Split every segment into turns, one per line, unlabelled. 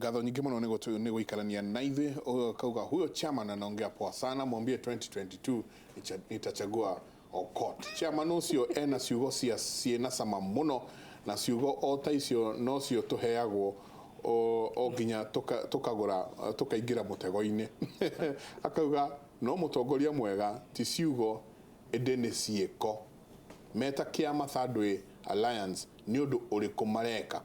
Gatho nyingi muno ni guikarania na ithuĩ kauga huyo chairman anaongea poa sana, mwambie 2022 nitachagua Okot. Chairman ucio ena ciugo ciĩna cama muno, na ciugo o ta icio no cio tuheagwo o nginya tukagura tukaingira mutego-ini. Akauga no mutongoria mwega ti ciugo ende nĩ ciĩko. Meta Kĩama Thirdway Alliance ni undu uriku mareka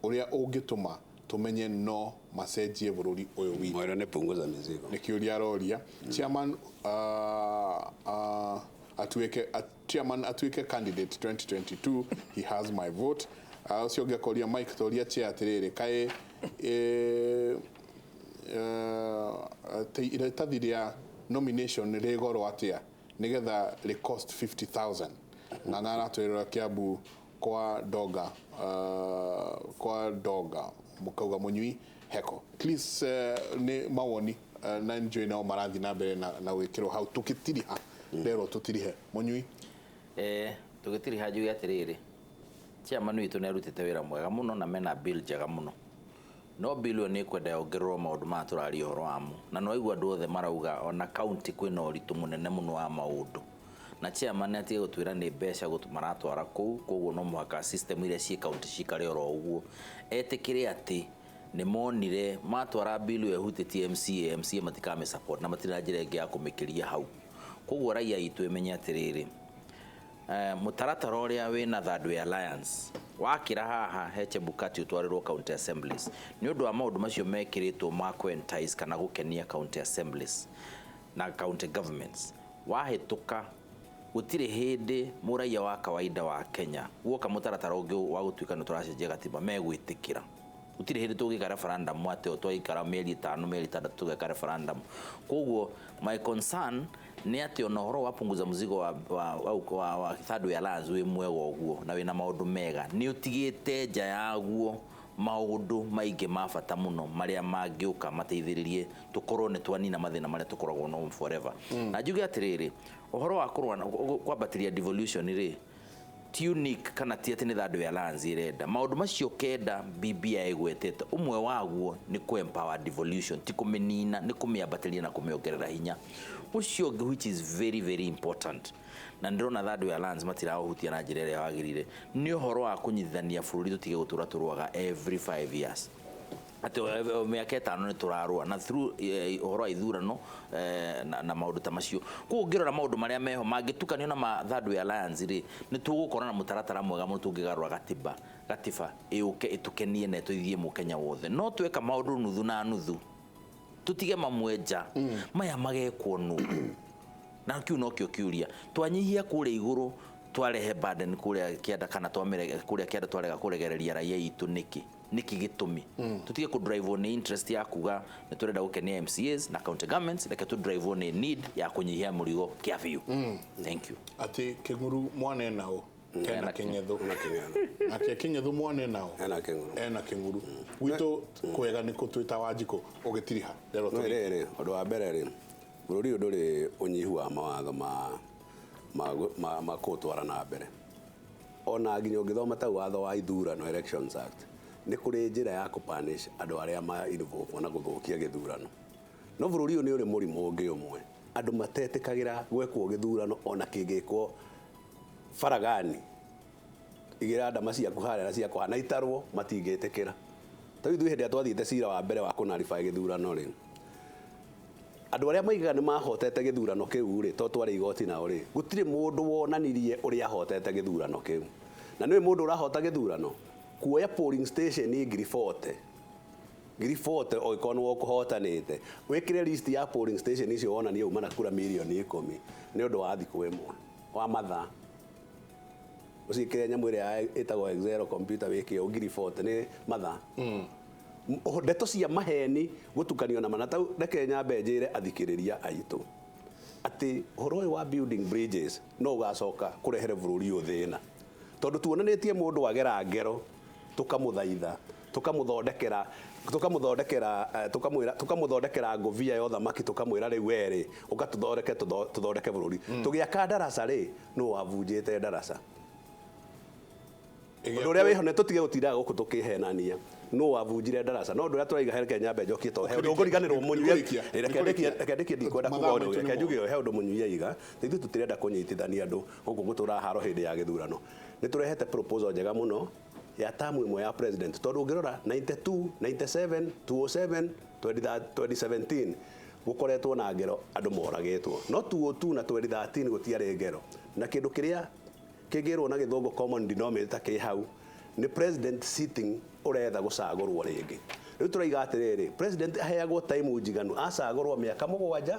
uria ungituma tumenye no macenjie bururi uyu witũ.
Mwera ne punguza mizigo.
Nikiuria roria chairman chairman atuike candidate 2022, he has my vote. Ucio ngekoria Mike toria che atiriri kai irethathiria nomination rigoro atia nigetha ri cost 50,000 na naratwirira Kiambu kwa doga mukauga munyui heko. Please ni mawoni na njoi na marathi na mbere na wikiro hau tukitiriha rero tutirihe munyui
tukitiriha juu atiriri chairman witu ni arutite wira mwega muno na mena bill njega muno, no bill ni kwenda yongererwo maundu ma turari horo wamo, na no igua andu othe marauga ona county kwina uritu munene muno wa maundu, na chairman atige gutwira ni mbeca maratwara koguo no muhaka system iria ci county cikare oro uguo etikire ati ni monire matwara bill ehutitie MCA matikame support na matira njira ingi ya kumikiria hau. Koguo raia itu emenya atiriri mutaratara uria wina Thirdway Alliance wakira haha he Chebukati utwarirwo county assemblies ni undu wa maundu macio mekiritwo ma entice kana gukenia county assemblies na county governments. Wahituka gutire hindi muraia wa kawaida wa Kenya guoka mutaratara ungi wa gutuika no turacenjia gatiba megwitikira. Gutire hindi tugika referendum ate twaikara mieri 5 mieri 6 tugika referendum. Koguo my concern ni ati ona horo wapunguza mzigo wa Thirdway Alliance wi mwega uguo na wina maundu mega ni utigite nja yaguo maundu maingi mabata muno maria mangiuka mateithiririe tukorwo ni twanina mathina maria tukoragwo no forever. Na njuge atiriri uhoro wa kwambatiria devolution ri ti unique kana ti ati ni Thirdway Alliance irenda maundu macio kenda BBI igwetete. Umwe waguo ni ku empower devolution, ti kumenina ni kumiambatiria na kumiongerera hinya ucio which is very very important. Na ndirona Thirdway Alliance matirahutia na njira iria wagirire ni uhoro wa kunyithania bururi tutige gutura turwaga every 5 years ati miaka 5 ni turarua na through uhoro ithurano na maundu ta macio. Kugirora maundu maria meho mangitukanio na Thirdway Alliance ri ni tugukora na mutaratara mwega muno tungigarura gatiba iuke itukenie na tuithie mu Kenya wothe, no tweka maundu nuthu na nuthu tutige mamwenja maya magekwo nu na kiu no kio kiuria twanyihia kure iguru twarehe burden kure kienda kana twamere kure kienda twarega kuregereria raia itu niki gitumi tutige ku drive on interest ya kuga ni turenda gukenia MCAs na county governments like to drive on need ya kunyihia murigo kiafiu. Thank you.
Ati King'uru mwane nao ena Kĩng'etho ati Kĩng'etho mwane nao ena Kĩng'uru gwito kwega ni kutwita Wanjikũ ugitiriha rero
rere undu wa mbere ri bururi nduri unyihu wa mawatho ma kutwara na mbere ona nginya ngithoma ta watho wa ithurano Elections Act ni kuri njira ya kupunish andu aria ma involve na guthukia githurano. No bururi ni uri murimo ungi umwe andu matetikagira gwekwo githurano ona kingikwo faragani igira ndama ciaku haria na ciakwa na itarwo matingitikira. Ta ithuĩ hĩndĩ twathiĩte cira wa mbere wa kũnarify gĩthurano rĩ andu aria maigaga ni mahotete gĩthurano kĩu rĩ to twari igoti nao rĩ gũtirĩ mũndũ wonanirie ũrĩa ahotete gĩthurano kĩu. Na nĩ mũndũ ũrahota gĩthurano kuoya polling station ni Ngiribote oikonwo kuhotanite wikire list ya polling station icio wonania uma na kura milioni 10 ni undu wa thikũ ĩmwe wa mathaa usikire nyamu iria itagwo Excel computer wiki Ngiribote ni mathaa ndeto cia maheni gutukanio na manata reke nyambe njire athikiriria aitu ati horo wa building bridges no ugacoka kurehere bururi uthina tondu tuonanitie mundu agera ngero tukamuthaitha tukamuthondekera ngovia ya thamaki tukamwira riu weri ukatuthondeke bururi tugiaka darasa ri no wavunjite darasa undu uria wihone tutige gutiraga guku tukihenania no wavunjire ndaraca no ndu turaiga he Kenya mbe njokie to he ndu ngoriganirwo munyue reke ndikwenda kuga undu reke njuge he ndu munyue iga ithu tutirenda kunyitithania andu guku gutura haro hindi ya githurano ni turehete proposal njega muno ya tamu imwe ya president tondu ngirora 92 97 207 2017 gukoretwo na ngero andu moragitwo no 202 na 2013 gutiare ngero na kindu kiria kigirwo na githongo common denominator ki hau ni president sitting uretha gucagurwo ringi riu turaiga atiriri president aheagwo time njiganu acagurwo miaka 7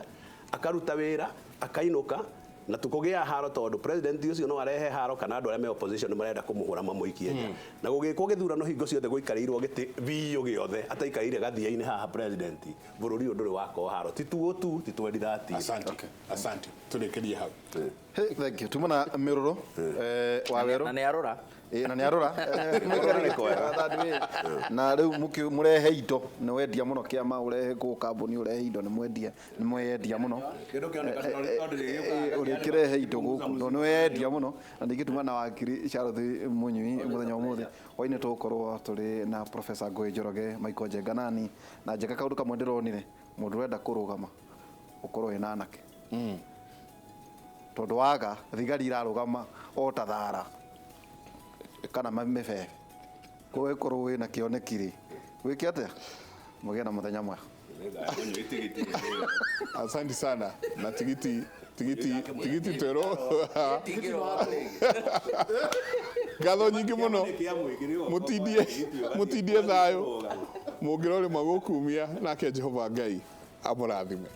akaruta wira akainuka na tukugia haro tondu president ucio no arehe haro kana andu aria me opposition marenda kumuhura mamuikie nja na gugikwo githurano hingo ciothe guikarirwo giti biu giothe ataikaire gathia-ini haha president bururi nduri wako haro ti 202 ti 2030
asante turekerie hau
thank you tumana miruro wawero
na ni arora
na ni arora na riu murehe indo ni wendia muno kiama urehe ku kambuni urehe indo ni mwendia muno
kindu kioneka
urekirehe indo guku no ni wendia muno na ndigituma na wakiri Charlotte Munyui muthenya umuthi waine tukorwo turi na Professor Ngũĩ Njoroge Michael Njenganani na njeka kaundu kamwe ndironire mundu urenda kurugama ukorwo ina anake tondu waga thigari irarugama o ta thara kana mabebe kowe korwo wina kionekiri wiki atia mugia na muthenya mwega
asante sana na tigiti tero ngatho nyingi muno mutindie thayo mungirore magukumia nake Jehova Ngai amurathime.